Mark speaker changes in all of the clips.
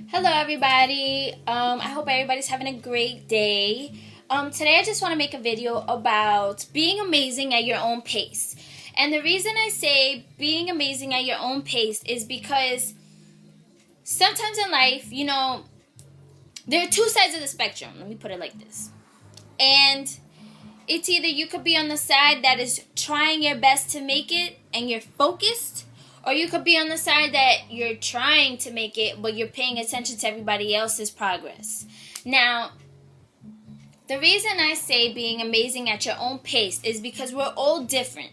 Speaker 1: Hello, everybody. I hope everybody's having a great day. Today, I just want to make a video about being amazing at your own pace. And the reason I say being amazing at your own pace is because sometimes in life, there are two sides of the spectrum. Let me put it like this. And it's either you could be on the side that is trying your best to make it and you're focused, or you could be on the side that you're trying to make it, but you're paying attention to everybody else's progress. Now, the reason I say being amazing at your own pace is because we're all different.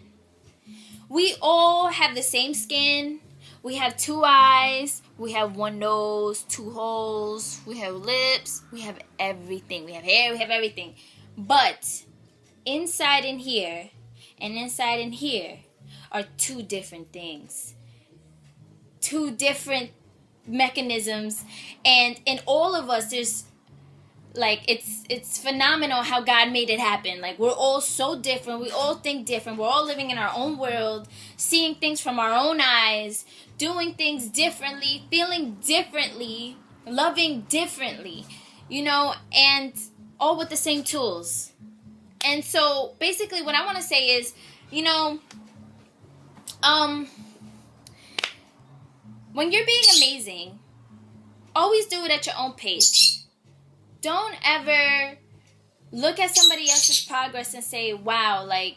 Speaker 1: We all have the same skin. We have two eyes. We have one nose, two holes. We have lips. We have everything. We have hair. We have everything. But inside in here and inside in here are two different things. Two different mechanisms, and in all of us there's it's phenomenal how God made it happen. Like, we're all so different, we all think different, we're all living in our own world, seeing things from our own eyes, doing things differently, feeling differently, loving differently, and all with the same tools. And so basically what I want to say is, when you're being amazing, always do it at your own pace. Don't ever look at somebody else's progress and say, wow, like,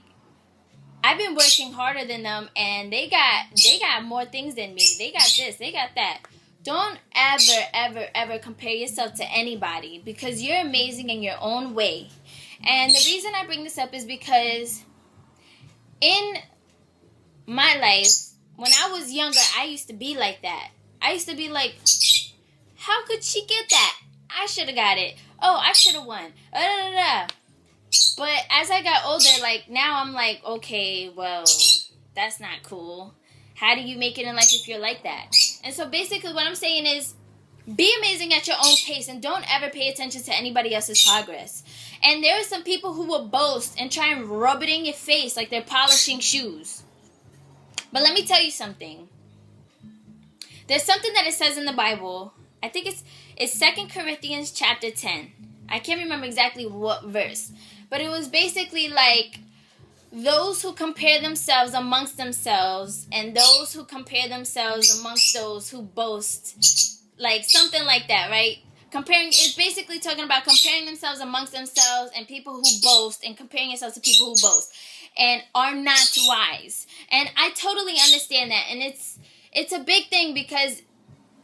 Speaker 1: I've been working harder than them and they got more things than me. They got this, they got that. Don't ever compare yourself to anybody, because you're amazing in your own way. And the reason I bring this up is because in my life, when I was younger, I used to be like that. I used to be like, how could she get that? I should have got it. Oh, I should have won. But as I got older, now I'm like, okay, well, that's not cool. How do you make it in life if you're like that? And so basically what I'm saying is, be amazing at your own pace and don't ever pay attention to anybody else's progress. And there are some people who will boast and try and rub it in your face like they're polishing shoes. But let me tell you something. There's something that it says in the Bible. I think it's 2 Corinthians chapter 10. I can't remember exactly what verse. But it was basically like, those who compare themselves amongst themselves and those who compare themselves amongst those who boast. Like something like that, right? It's basically talking about comparing themselves amongst themselves and people who boast, and comparing yourselves to people who boast and are not wise. And I totally understand that. And it's a big thing, because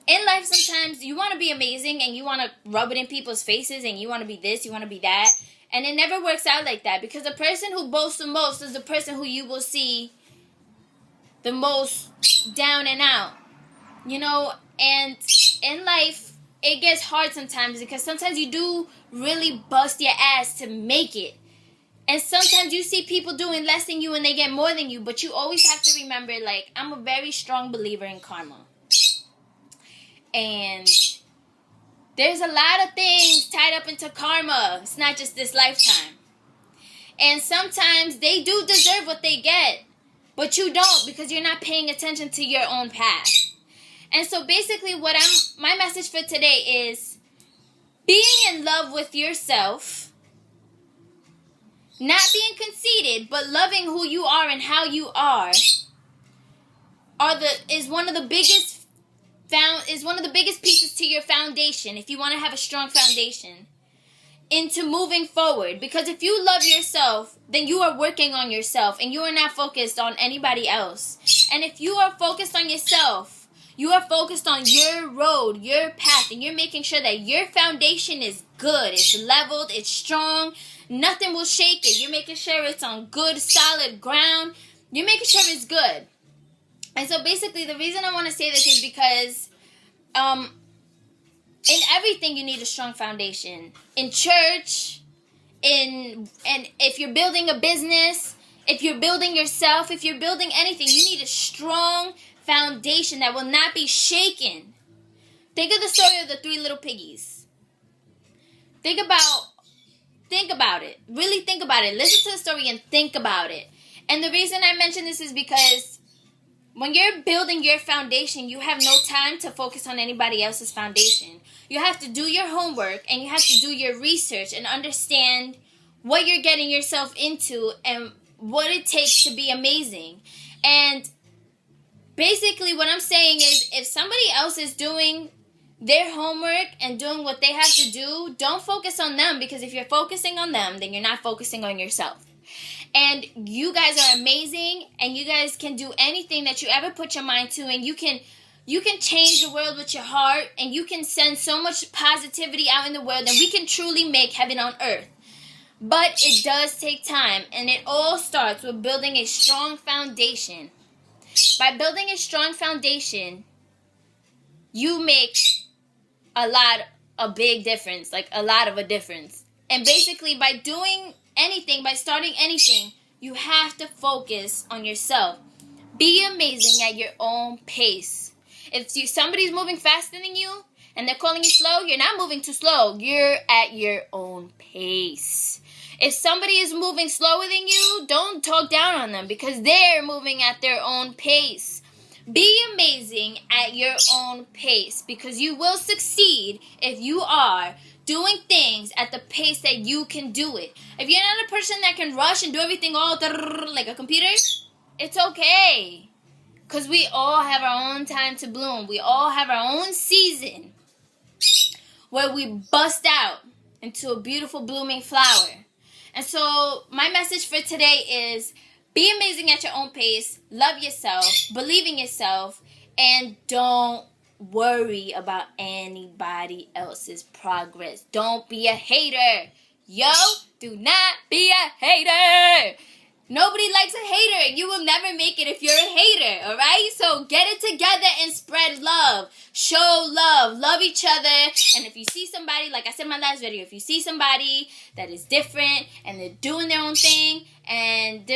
Speaker 1: in life sometimes you want to be amazing and you want to rub it in people's faces and you want to be this, you want to be that. And it never works out like that, because the person who boasts the most is the person who you will see the most down and out. And in life, it gets hard sometimes, because sometimes you do really bust your ass to make it. And sometimes you see people doing less than you and they get more than you, but you always have to remember, I'm a very strong believer in karma. And there's a lot of things tied up into karma. It's not just this lifetime. And sometimes they do deserve what they get, but you don't, because you're not paying attention to your own path. And so basically my message for today is being in love with yourself. Not being conceited, but loving who you are and how you are is one of the biggest pieces to your foundation, if you want to have a strong foundation into moving forward. Because if you love yourself, then you are working on yourself and you are not focused on anybody else. And if you are focused on yourself, you are focused on your road, your path, and you're making sure that your foundation is good, it's leveled, it's strong. Nothing will shake it. You're making sure it's on good, solid ground. You're making sure it's good. And so basically the reason I want to say this is because in everything you need a strong foundation. In church, and if you're building a business, if you're building yourself, if you're building anything, you need a strong foundation that will not be shaken. Think of the story of the three little piggies. Think about it. Really think about it. Listen to the story and think about it. And the reason I mention this is because When you're building your foundation, you have no time to focus on anybody else's foundation. You have to do your homework and you have to do your research and understand what you're getting yourself into and what it takes to be amazing. And basically what I'm saying is, if somebody else is doing their homework and doing what they have to do, don't focus on them, because if you're focusing on them, then you're not focusing on yourself. And you guys are amazing, and you guys can do anything that you ever put your mind to, and you can change the world with your heart, and you can send so much positivity out in the world, and we can truly make heaven on earth. But it does take time, and it all starts with building a strong foundation. By building a strong foundation, you make a big difference, like a lot of a difference. And basically, by doing anything, by starting anything, you have to focus on yourself. Be amazing at your own pace. If somebody's moving faster than you and they're calling you slow, you're not moving too slow. You're at your own pace. If somebody is moving slower than you, don't talk down on them, because they're moving at their own pace. Be amazing at your own pace, because you will succeed if you are doing things at the pace that you can do it. If you're not a person that can rush and do everything all like a computer, it's okay. Because we all have our own time to bloom. We all have our own season where we bust out into a beautiful blooming flower. And so my message for today is, be amazing at your own pace, love yourself, believe in yourself, and don't worry about anybody else's progress. Don't be a hater. Yo, do not be a hater. Nobody likes a hater. You will never make it if you're a hater, all right? So get it together and spread love. Show love. Love each other. And if you see somebody, like I said in my last video, if you see somebody that is different and they're doing their own thing, and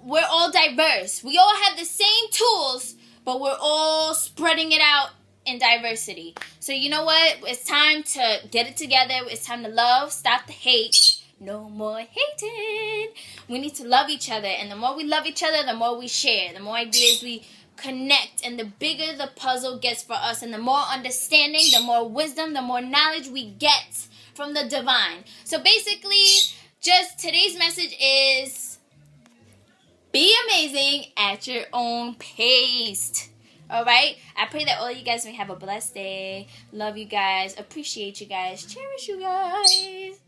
Speaker 1: we're all diverse. We all have the same tools, but we're all spreading it out in diversity. So you know what? It's time to get it together. It's time to love. Stop the hate. No more hating. We need to love each other. And the more we love each other, the more we share. The more ideas we connect. And the bigger the puzzle gets for us. And the more understanding, the more wisdom, the more knowledge we get from the divine. So basically, just today's message is, be amazing at your own pace. Alright? I pray that all you guys may have a blessed day. Love you guys. Appreciate you guys. Cherish you guys.